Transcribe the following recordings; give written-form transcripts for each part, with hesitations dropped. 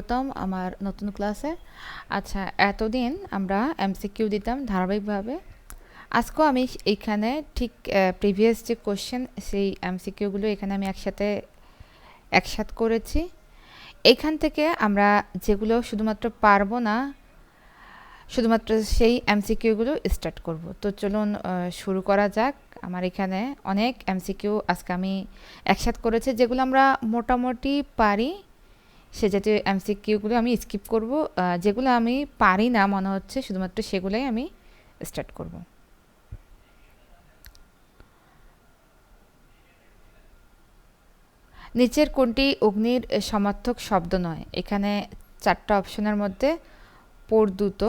স্বাগতম আমার নতুন ক্লাসে। আচ্ছা, এতদিন আমরা এমসিকিউ দিতাম ধারাবাহিকভাবে। আজকেও আমি এইখানে ঠিক প্রিভিয়াস যে কোশ্চেন সেই এমসিকিউগুলো এখানে আমি একসাথ করেছি। এইখান থেকে আমরা যেগুলো শুধুমাত্র পারবো না, শুধুমাত্র সেই এমসিকিউগুলো স্টার্ট করব। তো চলুন শুরু করা যাক। আমার এখানে অনেক এমসিকিউ আজকে আমি একসাথ করেছি, যেগুলো আমরা মোটামুটি পারি সে জাতীয় এমসিকিউগুলো আমি স্কিপ করব। যেগুলো আমি পারি না মনে হচ্ছে শুধুমাত্র সেগুলোই আমি স্টার্ট করব। নিচের কোনটি অগ্নির সমার্থক শব্দ নয়? এখানে চারটা অপশনের মধ্যে পরদূত,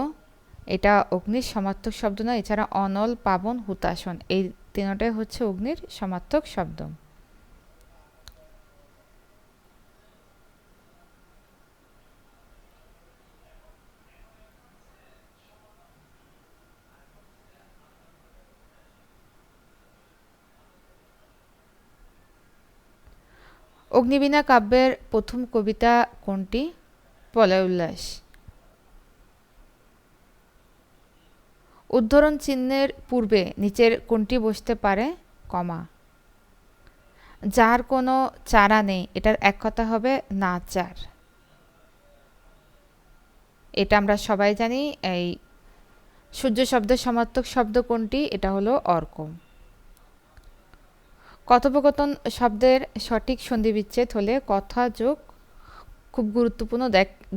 এটা অগ্নির সমার্থক শব্দ নয়। এছাড়া অনল, পাবন, হুতাশন, এই তিনটাই হচ্ছে অগ্নির সমার্থক শব্দ। অগ্নিবীণা কাব্যের প্রথম কবিতা কোনটি? প্রলয় উল্লাস। উদ্ধরণ চিহ্নের পূর্বে নিচের কোনটি বসতে পারে? কমা। যার কোনো চারা নেই, এটার এক কথা হবে নাচার। এটা আমরা সবাই জানি। এই সূর্য শব্দের সমার্থক শব্দ কোনটি? এটা হলো অর্ক। কথোপকথন শব্দের সঠিক সন্ধিবিচ্ছেদ হলে কথা যোগ, খুব গুরুত্বপূর্ণ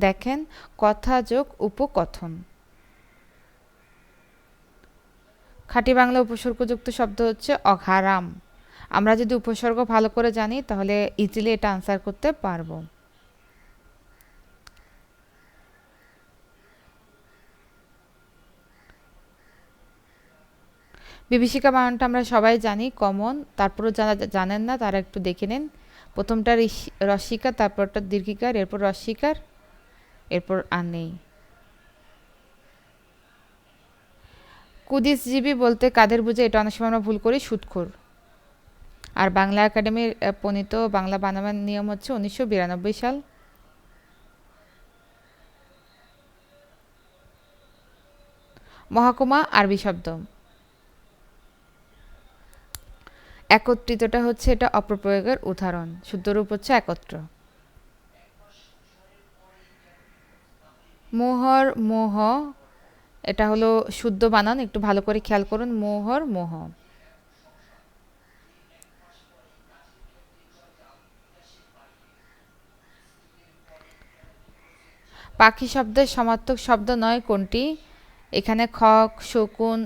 দেখেন, কথা যোগ উপকথন। খাঁটি বাংলা উপসর্গযুক্ত শব্দ হচ্ছে অঘারাম। আমরা যদি উপসর্গ ভালো করে জানি তাহলে ইজিলি এটা আনসার করতে পারবো। বিভীষিকা বানানটা আমরা সবাই জানি, কমন। তারপরও যারা জানেন না তারা একটু দেখে নিন। প্রথমটা রসিকা, তারপরটা দীর্ঘিকার, এরপর রসিকার, এরপর আর নেই। কুদিসজীবী বলতে কাদের বুঝে? এটা অনেক সময় আমরা ভুল করি, সুদখোর। আর বাংলা একাডেমির প্রণীত বাংলা বানানের নিয়ম হচ্ছে 1992 সাল। মহাকুমা আরবি শব্দ। একত্রিতটা হচ্ছে এটা অপপ্রয়োগের উদাহরণ, শুদ্ধ রূপ হচ্ছে একত্র। মোহর মোহ, এটা হলো শুদ্ধ বানান, একটু ভালো করে খেয়াল করুন। মোহর মোহ। পাখি শব্দের সমার্থক শব্দ নয় কোনটি? এখানে খক, শকুন,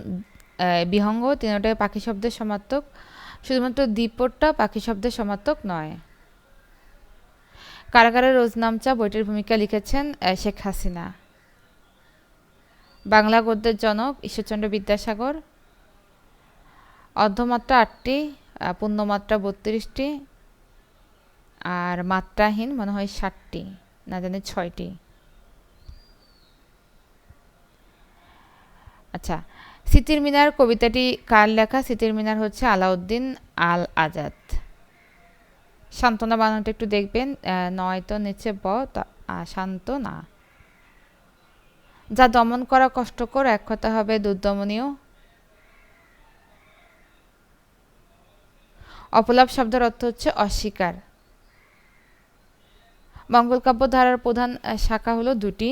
বিহঙ্গ তিনটাই পাখি শব্দের সমার্থক। শুধুমাত্র দ্বীপটা পাখি শব্দের সমার্থক নয়। কারাগারের রোজনামচা বইটির ভূমিকা লিখেছেন শেখ হাসিনা। বাংলা গদ্যের জনক ঈশ্বরচন্দ্র বিদ্যাসাগর। অর্ধমাত্রা 8টি, পূর্ণমাত্রা 32টি, আর মাত্রাহীন মনে হয় 60টি, না জানি 6টি। আচ্ছা, স্মৃতির মিনার কবিতাটি কার লেখা? স্মৃতির মিনার হচ্ছে আলাউদ্দিন আল আজাদ। সান্ত্বনা বানানটা একটু দেখবেন, নয় তো নিচে ব, শান্ত না। যা দমন করা কষ্টকর, এক কথা হবে দুর্দমনীয়। অপলাপ শব্দের অর্থ হচ্ছে অস্বীকার। মঙ্গল কাব্য ধারার প্রধান শাখা হলো দুটি।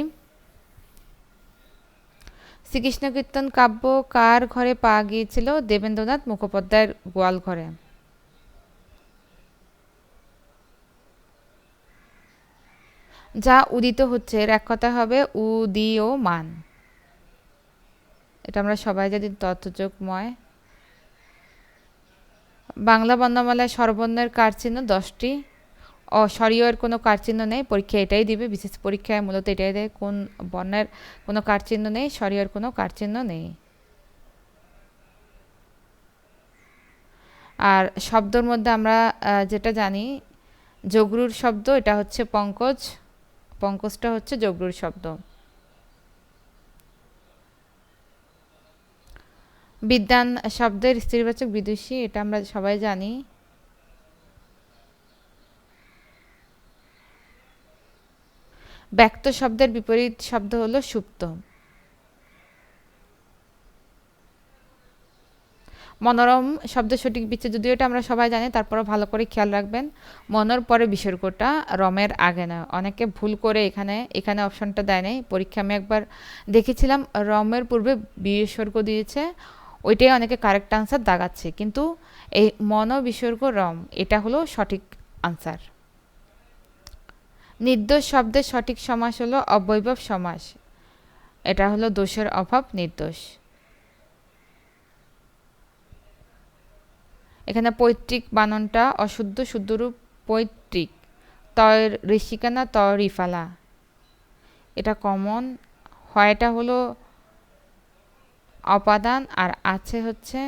শ্রীকৃষ্ণ কীর্তন কাব্য কার ঘরে পাওয়া গিয়েছিল? দেবেন্দ্রনাথ মুখোপাধ্যায়ের গোয়াল ঘরে। যা উদিত হচ্ছে, এর এক কথা হবে উদীয়মান। এটা আমরা সবাই জানি, তথ্যযোগময়। বাংলা বর্ণমালায় স্বরবর্ণের কার চিহ্ন 10টি। স্বরীয় এর কোনো কার চিহ্ন নেই, পরীক্ষা এটাই দিবে, বিশেষ পরীক্ষায় মূলত এটাই দেয়, কোন বর্ণের কোনো কার চিহ্ন নেই, স্বরীয় এর কোনো কার চিহ্ন নেই। আর শব্দর মধ্যে আমরা যেটা জানি, জগরুর শব্দ, এটা হচ্ছে পঙ্কজ। পঙ্কজটা হচ্ছে জগরুর শব্দ। বিদ্যান শব্দের স্ত্রীবাচক বিদুষী, এটা আমরা সবাই জানি। ব্যক্ত শব্দের বিপরীত শব্দ হলো সুপ্ত। মনোরম শব্দের সঠিক বিচ্ছেদ, যদিও এটা আমরা সবাই জানি, তারপরও ভালো করে খেয়াল রাখবেন। মনোর পরে বিসর্গটা রমের আগে না। অনেকে ভুল করে এখানে এখানে অপশনটা দেয় নাই। পরীক্ষা আমি একবার দেখেছিলাম, রমের পূর্বে বিসর্গ দিয়েছে, ওইটাই অনেকে কারেক্ট আনসার দাগাচ্ছে, কিন্তু এই মন বিসর্গ রম এটা হলো সঠিক আনসার। নির্দোষ শব্দের সঠিক সমাস হলো অব্যয়ভাব সমাস, এটা হলো দোষের অভাব নির্দোষ। এখানে পৈতৃক বানানটা অশুদ্ধ, শুদ্ধরূপ পৈতৃক। তয়ের ঋষিকানা ত রিফালা, এটা কমন। হয়টা হলো অপাদান, আর আছে হচ্ছে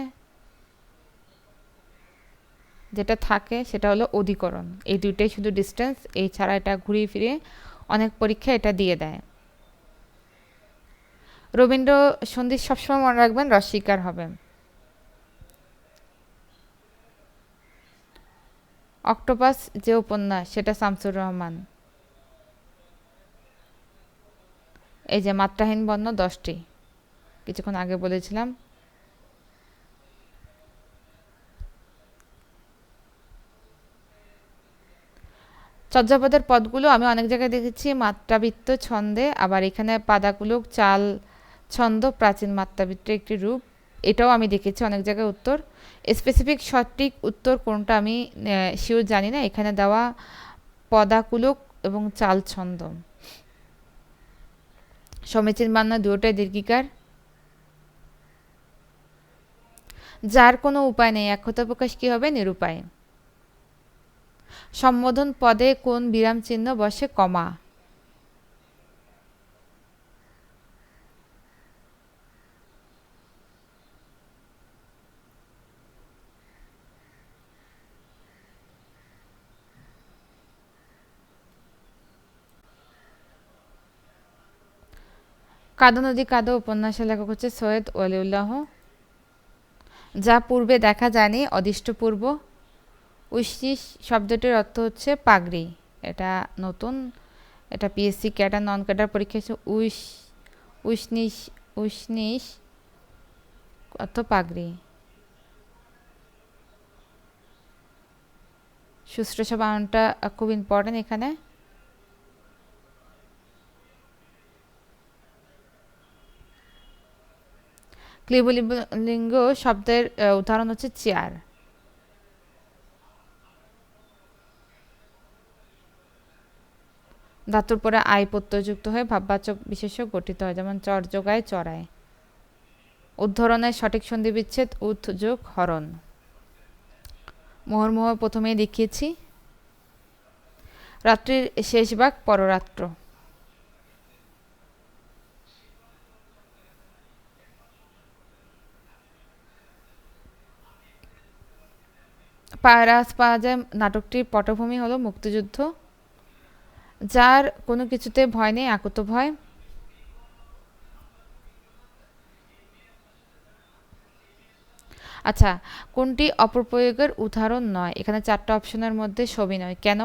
যেটা থাকে সেটা হলো অধিকরণ। এই দুইটাই শুধু ডিস্টেন্স, এই ছাড়া এটা ঘুরিয়ে ফিরে অনেক পরীক্ষা এটা দিয়ে দেয়। রবীন্দ্র সঙ্গীত সবসময় মনে রাখবেন রসিকার হবে। অক্টোপাস যে উপন্যাস সেটা শামসুর রহমান। এই যে মাত্রাহীন বর্ণ 10টি, কিছুক্ষণ আগে বলেছিলাম। চর্যাপদের পদগুলো আমি অনেক জায়গায় দেখেছি মাত্রাবৃত্ত ছন্দে, আবার এখানে পাদাকুলুক চাল ছন্দ প্রাচীন মাত্রাবৃত্তের একটি রূপ, এটাও আমি দেখেছি অনেক জায়গায় উত্তর। স্পেসিফিক সঠিক উত্তর কোনটা আমি শিওর জানি না। এখানে দেওয়া পদাকুলুক এবং চাল ছন্দ। সমীচীন বান্য দুটোটাই দীর্ঘিকার। যার কোনো উপায় নেই, এক কথা প্রকাশ কি হবে? নিরুপায়। সম্বোধন পদে কোন বিরাম চিহ্ন বসে? কমা। কাদো নদী কাদো উপন্যাসের লেখক হচ্ছে সৈয়দ ওয়ালিউল্লাহ। যা পূর্বে দেখা যায়নি, অদৃষ্ট পূর্ব। উষ্ণিস শব্দটির অর্থ হচ্ছে পাগড়ি, এটা নতুন, এটা পিএসসি ক্যাডার নন ক্যাডার পরীক্ষা এসে উষ্ণিস উষ্ণিস অর্থ পাগড়ি। শুশ্রূষা বানানটা খুব ইম্পর্টেন্ট এখানে। ক্লিবলিঙ্গ শব্দের উদাহরণ হচ্ছে চেয়ার। ধাতুর পরে আই প্রত্যয়যুক্ত হয়ে ভাববাচক বিশেষ্য গঠিত হয়, যেমন চর যোগায় চড়ায়। উদ্ধরণের সঠিক সন্ধি বিচ্ছেদ উৎ যোগ হরণ। মোহরমোহ প্রথমেই দেখিয়েছি। রাত্রির শেষ ভাগ পররাত্র। পায়রাস পাওয়া যায় নাটকটির পটভূমি হলো মুক্তিযুদ্ধ। যার কোনো কিছুতে ভয় নেই, আকুত ভয়। আচ্ছা, কোনটি অপপ্রয়োগের উদাহরণ নয়? এখানে 4টা অপশনের মধ্যে সবিনয়। কেন?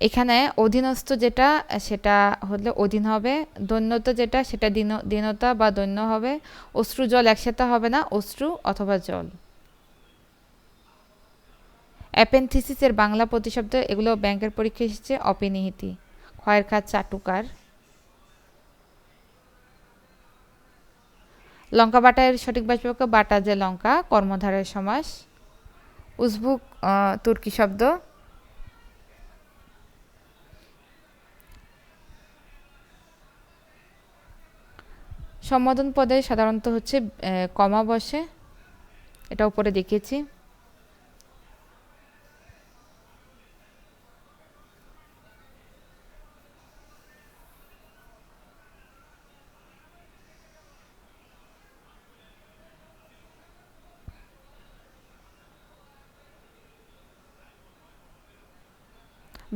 এখানে অধীনস্থ যেটা সেটা হলে অধীন হবে, দৈন্যতা যেটা সেটা দীনতা বা দৈন্য হবে। অশ্রু জল একসাথে হবে না, অশ্রু অথবা জল। অ্যাপেন্থিসিসের বাংলা প্রতিশব্দ, এগুলো ব্যাংকের পরীক্ষা এসেছে। অপিনিহিতি। ক্ষয়ের খাত চাটুকার। লঙ্কা বাটা এর সঠিক বাক্য বাটা যে লঙ্কা, কর্মধারের সমাস। উজবুক তুর্কি শব্দ। সম্বোধন পদে সাধারণত হচ্ছে কমা বসে, এটা উপরে দেখিয়েছি।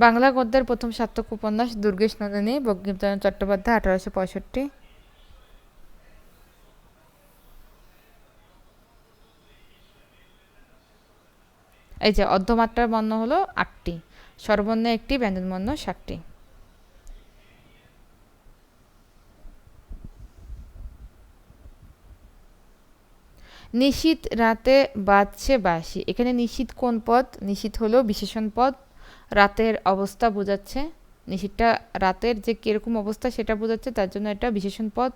বাংলা গদ্যের প্রথম সার্থক উপন্যাস দুর্গেশ নন্দিনী, বঙ্কিমচন্দ্র চট্টোপাধ্যায়, 1865। এই যে অর্ধমাত্রার বর্ণ হলো 8টি, স্বরবর্ণ 1টি, ব্যঞ্জনবর্ণ 7টি। নিশীথ রাতে বাজছে বাঁশি, এখানে নিশীথ কোন পদ? নিশীথ হলো বিশেষণ পদ, রাতের অবস্থা বোঝাচ্ছে। নিশীথটা রাতের যে কিরকম অবস্থা সেটা বোঝাচ্ছে, তার জন্য এটা বিশেষণ পদ।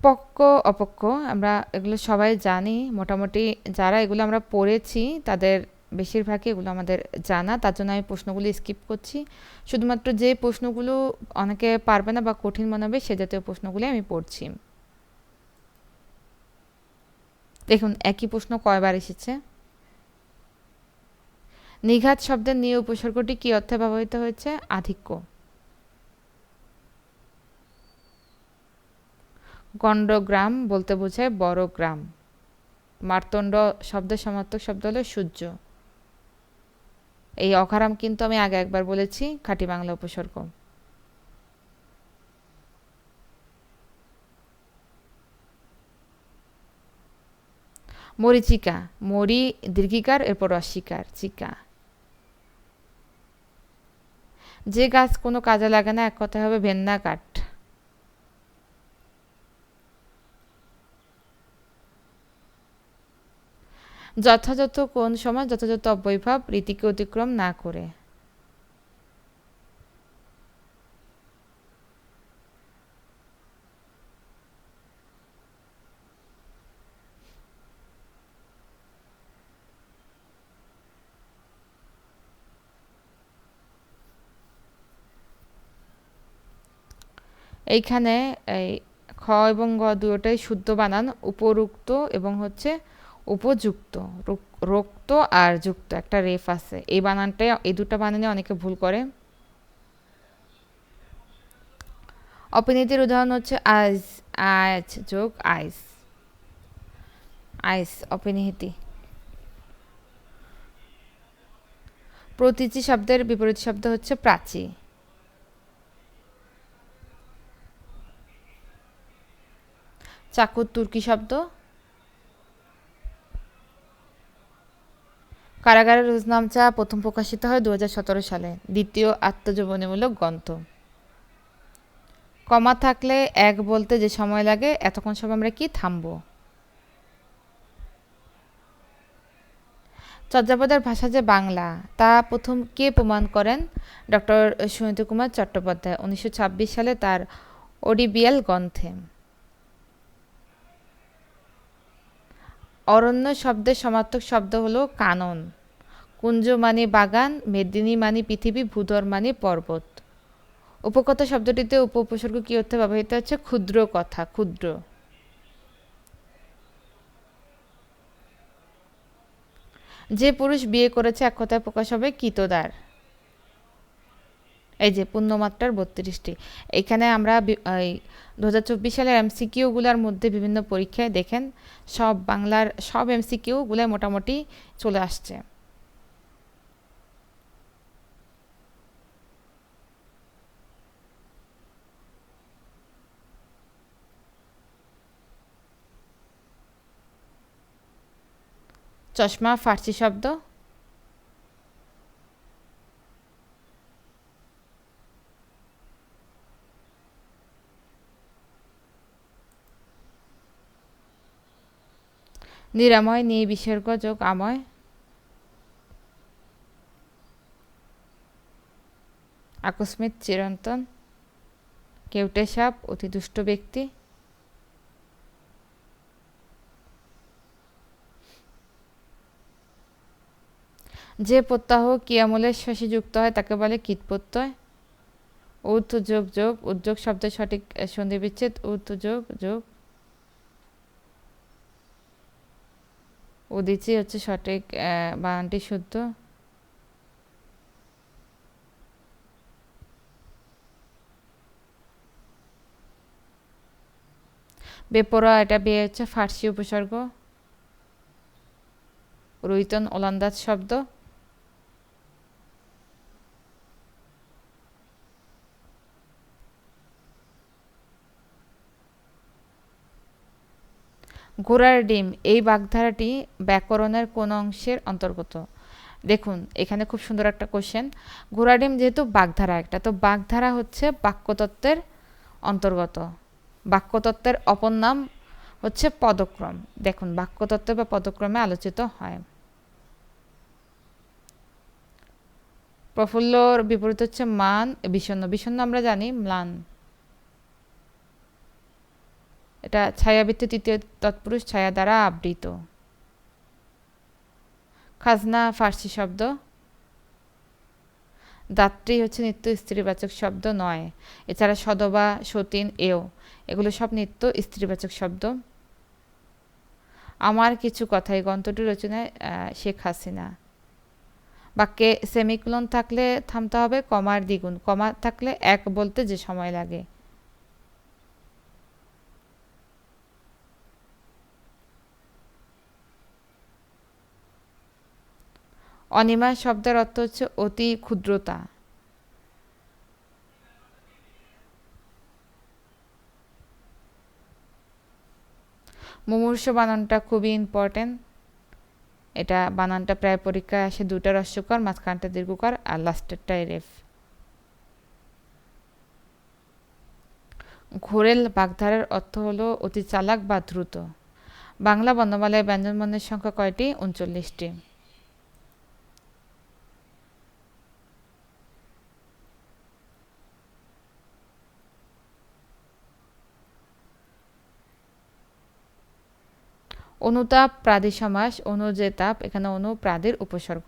পক্ষ অপক্ষ আমরা এগুলো সবাই জানি মোটামুটি, যারা এগুলো আমরা পড়েছি তাদের বেশিরভাগই এগুলো আমাদের জানা, তার জন্য আমি প্রশ্নগুলো স্কিপ করছি। শুধুমাত্র যে প্রশ্নগুলো অনেকে পারবে না বা কঠিন মনে হবে সে জাতীয় প্রশ্নগুলি আমি পড়ছি। দেখুন একই প্রশ্ন কয়বার এসেছে। নিঘাত শব্দের নিয়ে উপসর্গটি কি অর্থে ব্যবহৃত হয়েছে? আধিক্য। গণ্ডগ্রাম বলতে বোঝায় বড় গ্রাম। মার্তণ্ড শব্দের সমার্থক শব্দ হলো সূর্য। এই অকারাম কিন্তু আমি আগে একবার বলেছি খাঁটি বাংলা উপসর্গ। মরীচিকা, মরি দীর্ঘিকার এরপর অস্বীকার, চিকা। যে গাছ কোনো কাজে লাগে না এক কথায় হবে ভেন্না কাঠ। যথাযথ কোন সময় যথাযথ অব্যয়ভাব রীতিকে অতিক্রম না করে? এইখানে এই খ এবং গ দুটোই শুদ্ধ বানান, উপরুক্ত এবং হচ্ছে উপযুক্ত। রোক্ত আর যুক্ত একটা রেফ আছে, এই বানানটাই, এই দুটো বানানে অনেকে ভুল করে। অপিনীতির উদাহরণ হচ্ছে আজ, আজ যোগ আইস, আইস অপিনীতি। প্রতীচী শব্দের বিপরীত শব্দ হচ্ছে প্রাচী। চাকর তুর্কি শব্দ। কারাগারের রোজনামচা প্রথম প্রকাশিত হয় 2017 সালে, দ্বিতীয় আত্মজীবনীমূলক গ্রন্থ। কমা থাকলে এক বলতে যে সময় লাগে এতক্ষণ সময় আমরা কি থামবো। চর্যাপদের ভাষা যে বাংলা তা প্রথম কে প্রমাণ করেন? ডক্টর সুনীতি কুমার চট্টোপাধ্যায় 1926 সালে তার ওডিবিএল গ্রন্থে। অরণ্য শব্দের সমার্থক শব্দ হলো কানন। কুঞ্জ মানে বাগান, মেদিনী মানে পৃথিবী, ভূধর মানে পর্বত। উপকথা শব্দটিতে উপসর্গ কি অর্থে ব্যবহৃত হচ্ছে? ক্ষুদ্র কথা, ক্ষুদ্র। যে পুরুষ বিয়ে করেছে এক কথায় প্রকাশ হবে কিতদার। এই যে পূর্ণমাত্রার 32টি। এখানে আমরা এই 2024 সালের এমসিকিউগুলোর মধ্যে বিভিন্ন পরীক্ষায় দেখেন সব বাংলার সব এমসিকিউগুলো মোটামুটি চলে আসছে। চশমা ফার্সি শব্দ। নিরাময় নিয়ে বিসর্গ যোগ আময়। আকস্মিক চিরন্তন। কেউটে সাপ অতি দুষ্ট ব্যক্তি। যে প্রত্যহ কিয়ামূলের শেষে যুক্ত হয় তাকে বলে কীট প্রত্যয়। উৎ যোগ যোগ, উদ্যোগ শব্দের সঠিক সন্ধি বিচ্ছেদ উৎ যোগ যোগ। উদিচি হচ্ছে সঠিক বানানটি শুদ্ধ। বেপরোয়া এটা বে হচ্ছে ফার্সি উপসর্গ। রুইতন ওলন্দাজ শব্দ। ঘোড়ার ডিম এই বাগধারাটি ব্যাকরণের কোন অংশের অন্তর্গত? দেখুন এখানে খুব সুন্দর একটা কোশ্চেন। ঘোড়া ডিম যেহেতু বাগধারা একটা, তো বাগধারা হচ্ছে বাক্যতত্ত্বের অন্তর্গত। বাক্যতত্ত্বের অপর নাম হচ্ছে পদক্রম। দেখুন বাক্যতত্ত্ব বা পদক্রমে আলোচিত হয়। প্রফুল্লর বিপরীত হচ্ছে মান। বিষণ্ণ, বিষণ্ণ আমরা জানি ম্লান। এটা ছায়াবৃত্ত তৃতীয় তৎপুরুষ, ছায়া দ্বারা আবৃত। খাজনা ফার্সি শব্দ। দাত্রী হচ্ছে নিত্য স্ত্রীবাচক শব্দ নয়। এছাড়া সদবা, সতীন, এগুলো সব নিত্য স্ত্রীবাচক শব্দ। আমার কিছু কথাই গ্রন্থটি রচনায় শেখ হাসিনা। বাক্যে সেমিকোলন থাকলে থামতে হবে কমার দ্বিগুণ, কমা থাকলে এক বলতে যে সময় লাগে। অনিমা শব্দের অর্থ হচ্ছে অতি ক্ষুদ্রতা। মুমূর্ষু বানানটা খুবই ইম্পর্টেন্ট। এটা বানানটা প্রায় পরীক্ষায় আসে, দুটা হ্রস্বকার, মাঝখানটা দীর্ঘকার, আর লাস্টেরটা রেফ। ঘোরেল বাগধারার অর্থ হলো অতি চালাক বা দ্রুত। বাংলা বর্ণমালায় ব্যঞ্জনবর্ণের সংখ্যা কয়টি? 39টি। অনুতাপ প্রাদি সমাস। অনু যে তাপ, এখানে অনু প্রাদির উপসর্গ।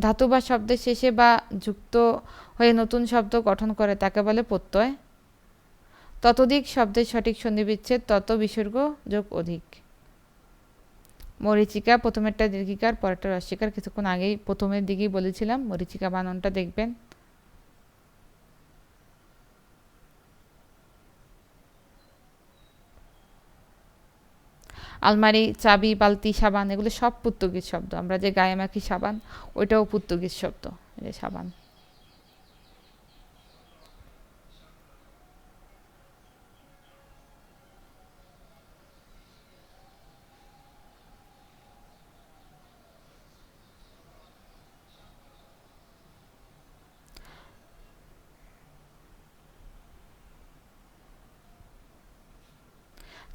ধাতু বা শব্দের শেষে বা যুক্ত হয়ে নতুন শব্দ গঠন করে তাকে বলে প্রত্যয়। ততোধিক শব্দের সঠিক সন্ধিবিচ্ছেদ তত বিসর্গ যোগ অধিক। মরীচিকা প্রথমেরটা দীর্ঘিকার, পরেরটা হ্রস্বইকার। কিছুক্ষণ আগেই প্রথমের দিকেই বলেছিলাম, মরীচিকা বানানটা দেখবেন। আলমারি, চাবি, বালতি, সাবান এগুলো সব পর্তুগিজ শব্দ। আমরা যে গায়ে মাখি সাবান, ওইটাও পর্তুগিজ শব্দ, যে সাবান।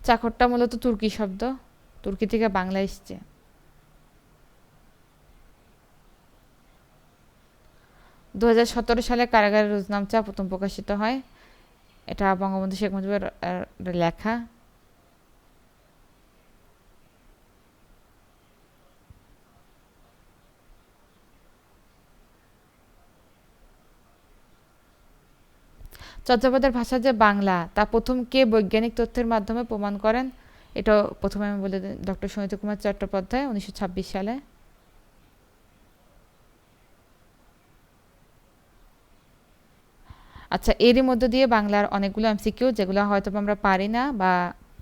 চাকরটা মূলত তুর্কি শব্দ, তুর্কি থেকে বাংলা এসছে। 2017 সালে কারাগারে রোজনামচা প্রথম প্রকাশিত হয়। এটা বঙ্গবন্ধু শেখ মুজিবের লেখা। চর্যাপদের ভাষা যে বাংলা তা প্রথম কে বৈজ্ঞানিক তথ্যের মাধ্যমে প্রমাণ করেন? এটা প্রথমে আমি বলে দিই, ডক্টর সুনীত কুমার চট্টোপাধ্যায় 1926 সালে। আচ্ছা, এরই মধ্য দিয়ে বাংলার অনেকগুলো এমসিকিউ যেগুলো হয়তো আমরা পারি না বা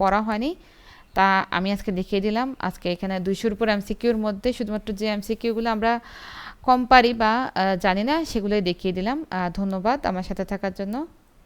পড়া হয়নি, তা আমি আজকে দেখিয়ে দিলাম। আজকে এখানে 200-র উপর এমসিকিউর মধ্যে শুধুমাত্র যে এমসিকিউগুলো আমরা কম পারি বা জানি না সেগুলোই দেখিয়ে দিলাম। ধন্যবাদ আমার সাথে থাকার জন্য।